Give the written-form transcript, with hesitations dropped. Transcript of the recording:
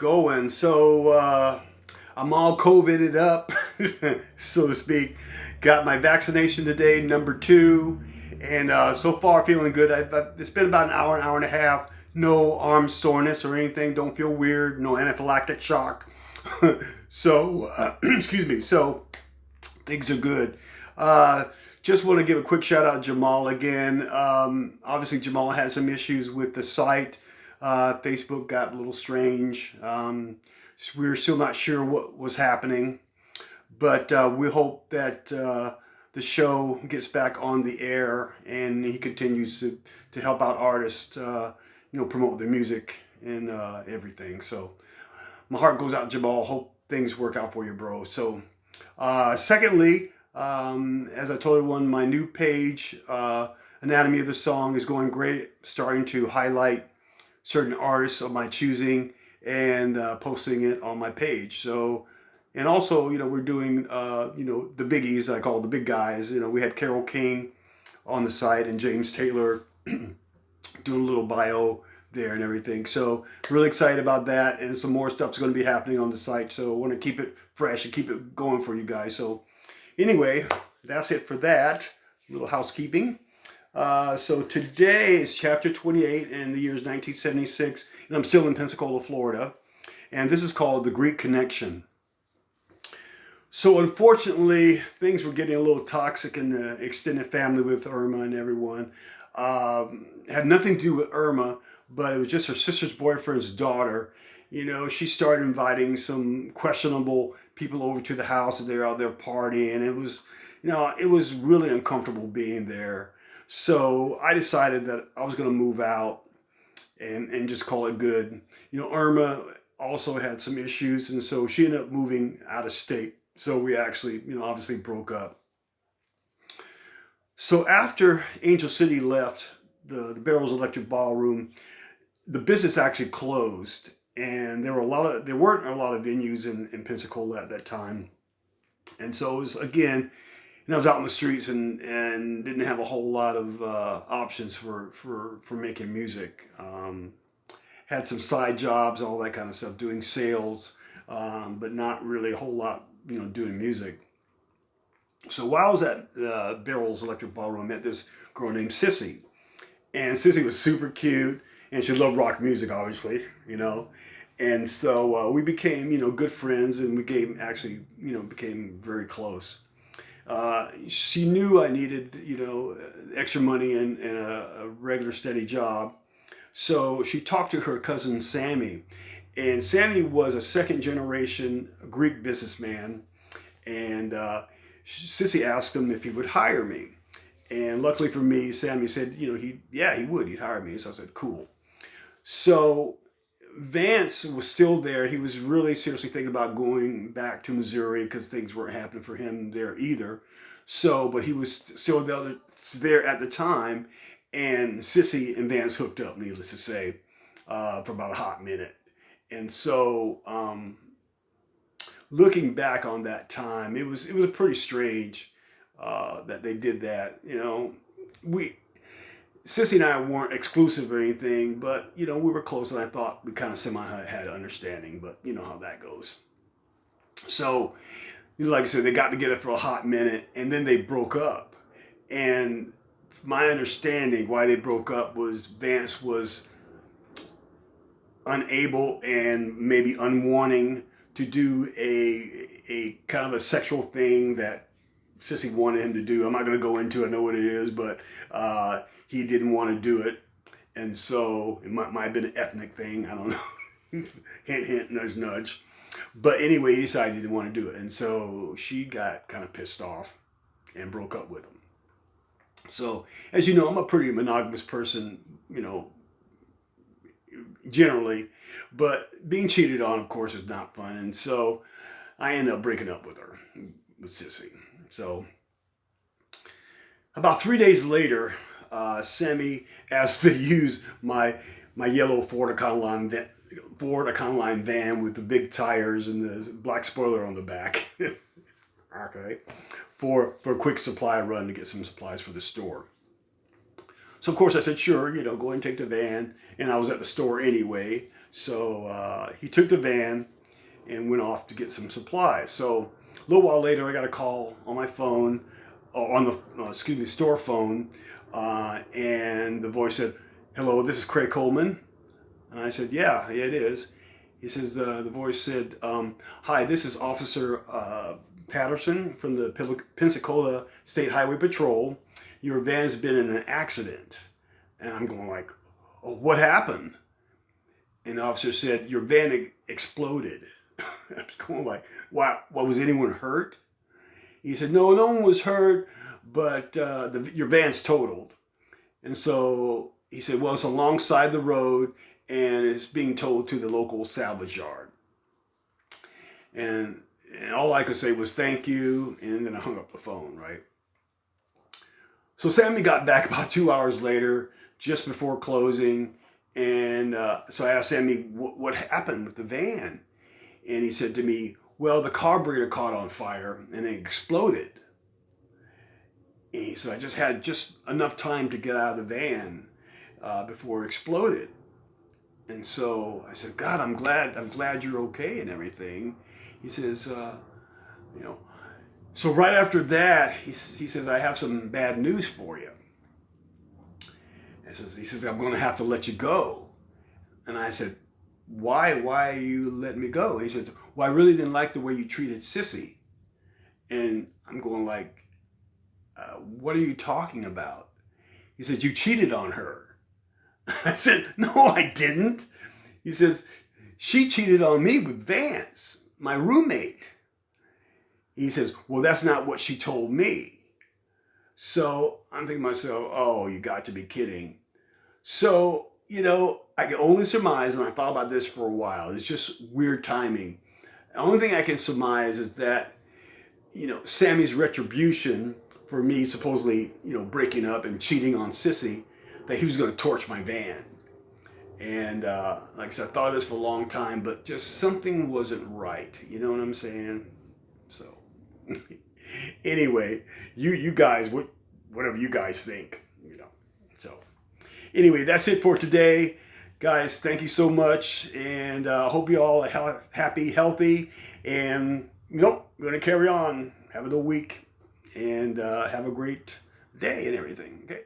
going. So I'm all COVIDed up, so to speak. Got my vaccination today, number 2, and so far feeling good. It's been about an hour and a half. No arm soreness or anything. Don't feel weird. No anaphylactic shock. So excuse me. So things are good. Just want to give a quick shout out to Jamal again. Obviously, Jamal had some issues with the site. Facebook got a little strange. We're still not sure what was happening, but we hope that the show gets back on the air and he continues to help out artists, promote their music and everything. So my heart goes out to Jamal. Hope things work out for you, bro. So secondly, as I told everyone, my new page, Anatomy of the Song, is going great. Starting to highlight certain artists of my choosing and posting it on my page. So, and also, we're doing, the biggies, I call the big guys. We had Carole King on the site and James Taylor doing a little bio there and everything. So really excited about that. And some more stuff's going to be happening on the site. So I want to keep it fresh and keep it going for you guys. So anyway, that's it for that. A little housekeeping. So today is chapter 28 and the year is 1976, and I'm still in Pensacola, Florida, and this is called The Greek Connection. So unfortunately, things were getting a little toxic in the extended family with Irma and everyone. Had nothing to do with Irma, but it was just her sister's boyfriend's daughter. She started inviting some questionable people over to the house, and they were out there partying, and it was really uncomfortable being there. So I decided that I was going to move out and just call it good. Irma also had some issues, and so she ended up moving out of state. So we actually, obviously broke up. So after Angel City left the Barrels Electric Ballroom, the business actually closed, and there weren't a lot of venues in Pensacola at that time. And so it was, again, I was out in the streets and didn't have a whole lot of options for making music. Had some side jobs, all that kind of stuff, doing sales, but not really a whole lot, doing music. So while I was at Barrels Electric Ballroom, I met this girl named Sissy. And Sissy was super cute, and she loved rock music, obviously, And so we became, good friends, and we became very close. She knew I needed, extra money and a regular steady job. So she talked to her cousin Sammy. And Sammy was a second generation Greek businessman. And Sissy asked him if he would hire me. And luckily for me, Sammy said, he would. He'd hire me. So I said, cool. So Vance was still there. He was really seriously thinking about going back to Missouri because things weren't happening for him there either. So, but he was still there at the time, and Sissy and Vance hooked up, needless to say, for about a hot minute. And so, looking back on that time, it was pretty strange that they did that. Sissy and I weren't exclusive or anything, but, we were close, and I thought we kind of semi had understanding, but you know how that goes. So, like I said, they got together for a hot minute, and then they broke up. And my understanding why they broke up was Vance was unable and maybe unwanting to do a kind of a sexual thing that Sissy wanted him to do. I'm not going to go into it, I know what it is, but he didn't want to do it, and so it might have been an ethnic thing. I don't know. Hint, hint, nudge, nudge. But anyway, he decided he didn't want to do it, and so she got kind of pissed off and broke up with him. So, as you know, I'm a pretty monogamous person, generally, but being cheated on, of course, is not fun, and so I ended up breaking up with her, with Sissy. So, about 3 days later, Sammy asked to use my yellow Ford Econoline van with the big tires and the black spoiler on the back. Okay, for a quick supply run to get some supplies for the store. So of course I said, sure, go ahead and take the van. And I was at the store anyway. So he took the van and went off to get some supplies. So a little while later, I got a call on my phone, on the store phone, and the voice said, "Hello, this is Craig Coleman." And I said, "Yeah, it is." He says, the voice said, "Hi, this is Officer Patterson from the Pensacola State Highway Patrol. Your van's been in an accident." And I'm going like, "Oh, what happened?" And the officer said, "Your van exploded." I was going like, "Wow, what, was anyone hurt?" He said, "No, no one was hurt, but your van's totaled." And so he said, "Well, it's alongside the road and it's being towed to the local salvage yard." And all I could say was thank you, and then I hung up the phone, right? So Sammy got back about 2 hours later, just before closing, and so I asked Sammy what happened with the van. And he said to me, "Well, the carburetor caught on fire and it exploded." And he said, "I just had just enough time to get out of the van before it exploded." And so I said, "God, I'm glad you're okay and everything." He says, you know, so right after that, he says, "I have some bad news for you." He says, "I'm going to have to let you go." And I said, Why you letting me go?" He says, "Well, I really didn't like the way you treated Sissy." And I'm going like, "What are you talking about?" He said, "You cheated on her." I said, "No, I didn't." He says, "She cheated on me with Vance, my roommate." He says, "Well, that's not what she told me." So I'm thinking to myself, oh, you got to be kidding. So, I can only surmise, and I thought about this for a while, it's just weird timing. The only thing I can surmise is that, Sammy's retribution for me supposedly, breaking up and cheating on Sissy, that he was going to torch my van. And like I said, I thought of this for a long time, but just something wasn't right. You know what I'm saying? So anyway, you guys, whatever you guys think, So anyway, that's it for today. Guys, thank you so much, and hope you all are happy, healthy, and we're going to carry on. Have a good week, and have a great day and everything. Okay.